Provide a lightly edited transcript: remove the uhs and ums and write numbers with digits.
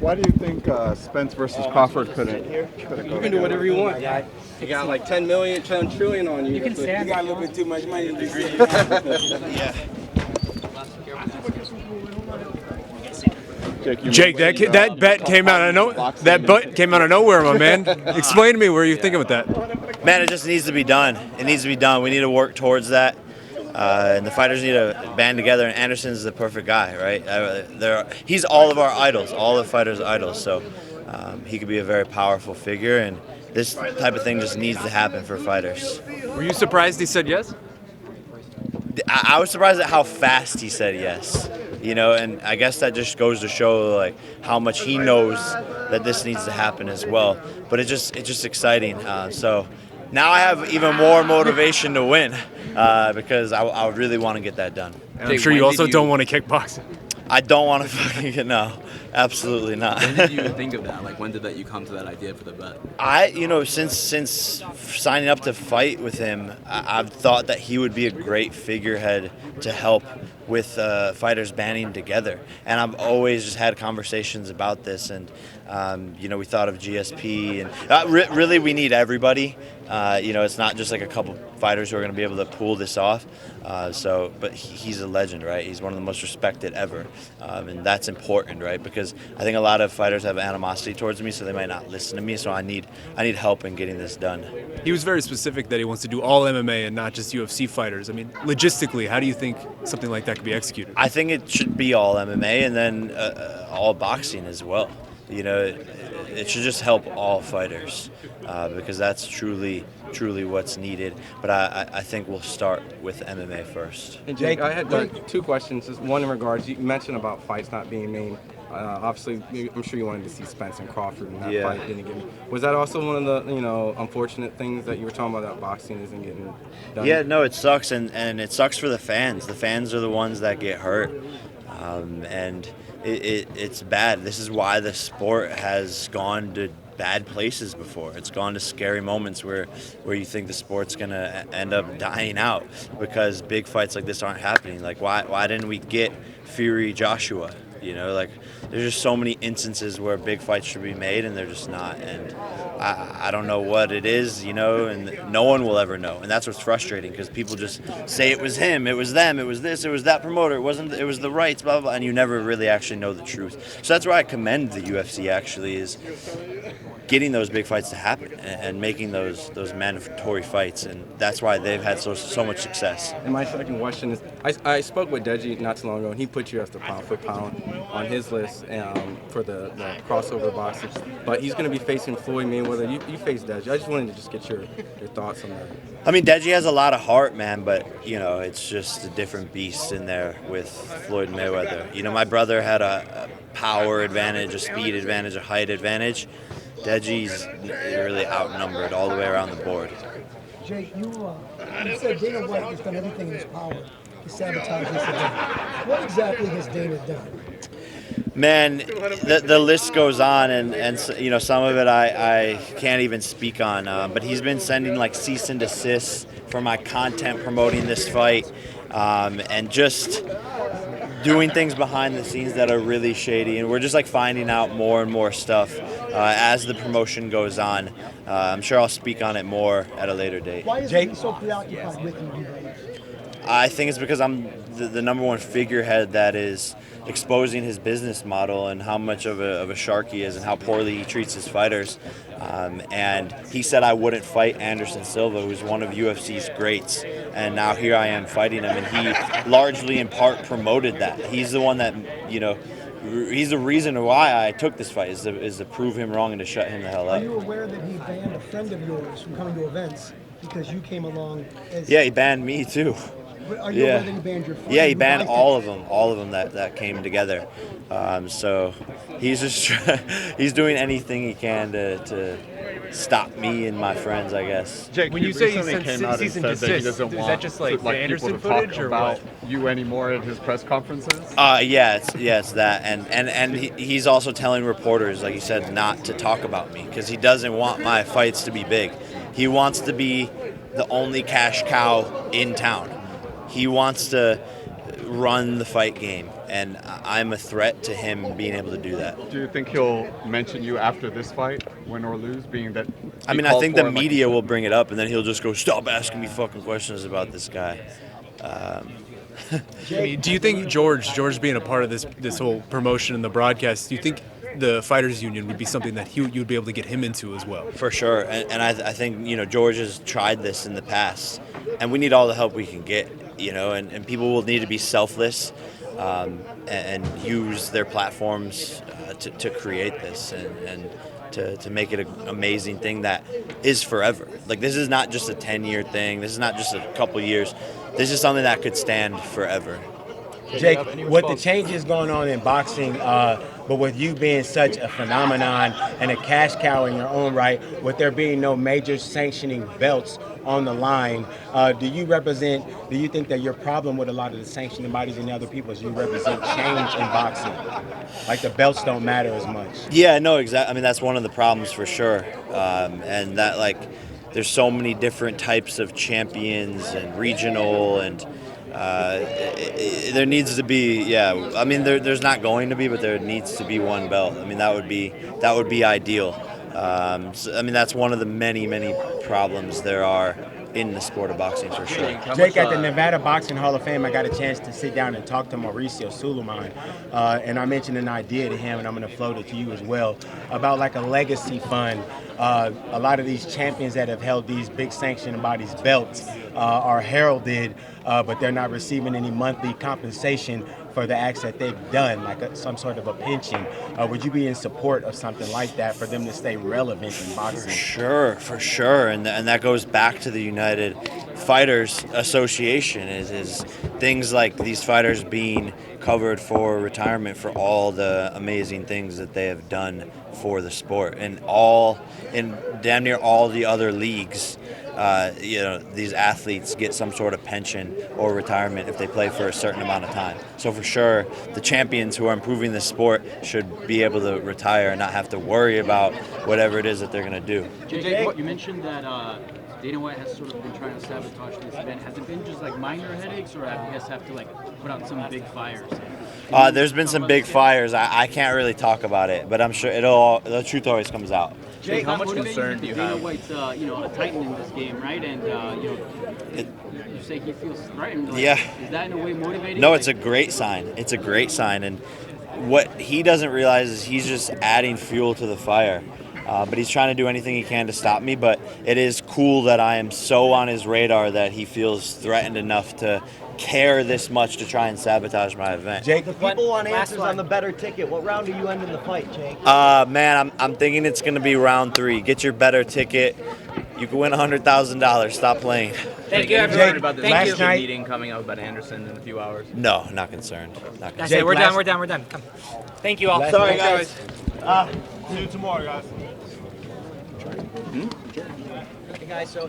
why do you think Spence versus Crawford couldn't go You can do whatever you want, guy. You got like 10 million, 10 trillion on you. You can stand. You got a little bit too much money. Yeah. Jake, that bet came out of nowhere, my man. Explain to me where you're thinking with that. Man, it just needs to be done. It needs to be done. We need to work towards that. And the fighters need to band together, and Anderson's the perfect guy, right? He's all of our idols, all the fighters' idols, so he could be a very powerful figure, and this type of thing just needs to happen for fighters. Were you surprised he said yes? I was surprised at how fast he said yes, and I guess that just goes to show like how much he knows that this needs to happen as well. But it's just exciting. So now I have even more motivation to win because I really want to get that done. And I'm sure you also don't want to kickbox. I don't want to fucking get no, absolutely not. When did you think of that? Like, when did you come to that idea for the bet? Since signing up to fight with him, I've thought that he would be a great figurehead to help with fighters banding together. And I've always just had conversations about this, and we thought of GSP, and really we need everybody. It's not just like a couple fighters who are going to be able to pull this off. But he's a legend, right? He's one of the most respected ever, and that's important, right? Because I think a lot of fighters have animosity towards me, so they might not listen to me. So I need help in getting this done. He was very specific that he wants to do all MMA and not just UFC fighters. I mean, logistically, how do you think something like that could be executed? I think it should be all MMA and then all boxing as well. It should just help all fighters because that's truly what's needed. But I think we'll start with MMA first. And Jake, I had two questions. Just one in regards, you mentioned about fights not being named. Obviously, I'm sure you wanted to see Spence and Crawford in that fight didn't get. Was that also one of the unfortunate things that you were talking about, that boxing isn't getting done? Yeah, no, it sucks, and it sucks for the fans. The fans are the ones that get hurt, and it's bad. This is why the sport has gone to bad places before. It's gone to scary moments where you think the sport's gonna end up dying out because big fights like this aren't happening. Like why didn't we get Fury Joshua? There's just so many instances where big fights should be made and they're just not. And I don't know what it is, and no one will ever know. And that's what's frustrating because people just say it was him, it was them, it was this, it was that promoter, it was the rights, blah, blah, blah, and you never really actually know the truth. So that's why I commend the UFC actually is getting those big fights to happen and making those mandatory fights, and that's why they've had so much success. And my second question is, I spoke with Deji not too long ago, and he put you as the pound for pound on his list for the crossover boxing. But he's going to be facing Floyd Mayweather. You face Deji. I just wanted to just get your thoughts on that. I mean, Deji has a lot of heart, man, but it's just a different beast in there with Floyd Mayweather. My brother had a power advantage, a speed advantage, a height advantage. Deji's really outnumbered all the way around the board. Jake, you said Dana White has done everything in his power to sabotage this event. What exactly has Dana done? Man, the list goes on, and some of it I can't even speak on. But he's been sending like cease and desist for my content promoting this fight, and just doing things behind the scenes that are really shady, and we're just like finding out more and more stuff as the promotion goes on. I'm sure I'll speak on it more at a later date. Why is he so preoccupied with you? I think it's because I'm the number one figurehead that is exposing his business model and how much of a shark he is and how poorly he treats his fighters. And he said I wouldn't fight Anderson Silva, who's one of UFC's greats. And now here I am fighting him, and he largely in part promoted that. He's the one that, he's the reason why I took this fight, is to prove him wrong and to shut him the hell up. Are you aware that he banned a friend of yours from coming to events because you came along as... Yeah, he banned me too. Are you aware that he banned your friend? Yeah, he banned all of them that came together. So he's just he's doing anything he can to stop me and my friends, I guess. Jake, when you say he came sent out cease and and said that he desist, doesn't is want that just like the Anderson people to talk footage or about what? you anymore at his press conferences? It's that, and he's also telling reporters, like he said, not to talk about me because he doesn't want my fights to be big. He wants to be the only cash cow in town. He wants to run the fight game, and I'm a threat to him being able to do that. Do you think he'll mention you after this fight, win or lose, being that? I mean, I think the media will bring it up, and then he'll just go, "Stop asking me fucking questions about this guy." I mean, do you think George being a part of this whole promotion and the broadcast, do you think the Fighters Union would be something that you'd be able to get him into as well? For sure, and I think George has tried this in the past, and we need all the help we can get. And people will need to be selfless and use their platforms to create this and to make it an amazing thing that is forever. Like, this is not just a 10-year thing. This is not just a couple years. This is something that could stand forever. Jake, with the changes going on in boxing, but with you being such a phenomenon and a cash cow in your own right, with there being no major sanctioning belts on the line, do you think that your problem with a lot of the sanctioning bodies and the other people is you represent change in boxing? Like, the belts don't matter as much. Yeah, no, exactly. I mean, that's one of the problems for sure. And that, like, there's so many different types of champions and regional and there needs to be, I mean, there's not going to be, but there needs to be one belt. I mean, that would be ideal. So, I mean, that's one of the many problems there are in the sport of boxing, for sure. Jake, at the Nevada Boxing Hall of Fame, I got a chance to sit down and talk to Mauricio Suleiman, and I mentioned an idea to him, and I'm going to float it to you as well, about like a legacy fund. A lot of these champions that have held these big sanctioning bodies belts are heralded, but they're not receiving any monthly compensation for the acts that they've done, like some sort of a pension. Would you be in support of something like that for them to stay relevant in boxing? For sure. And that goes back to the United Fighters Association, is things like these fighters being covered for retirement for all the amazing things that they have done for the sport. And in damn near all the other leagues, these athletes get some sort of pension or retirement if they play for a certain amount of time. So for sure, the champions who are improving the sport should be able to retire and not have to worry about whatever it is that they're going to do. Jake, you mentioned that Dana White has sort of been trying to sabotage this event. Has it been just like minor headaches, or have you guys have to like put out some big fires? There's been some big fires. I can't really talk about it, but I'm sure the truth always comes out. Jake, how much concern do you have? Dana White's a titan in this game, right? And you say he feels threatened. Like, yeah. Is that in a way motivating? No, it's a great sign. It's a great sign, and what he doesn't realize is he's just adding fuel to the fire. But he's trying to do anything he can to stop me. But it is cool that I am so on his radar that he feels threatened enough to care this much to try and sabotage my event. Jake, The people want answers on the better ticket. What round are you ending the fight, Jake? Man, I'm thinking it's going to be round 3. Get your better ticket. You can win $100,000. Stop playing. Thank you, everyone. Jake, About this last night- meeting coming up about Anderson in a few hours. No, not concerned. Not concerned. That's Jake, it. We're last- done. We're done. Come. Thank you all. Last Sorry, night- guys. Hey guys, so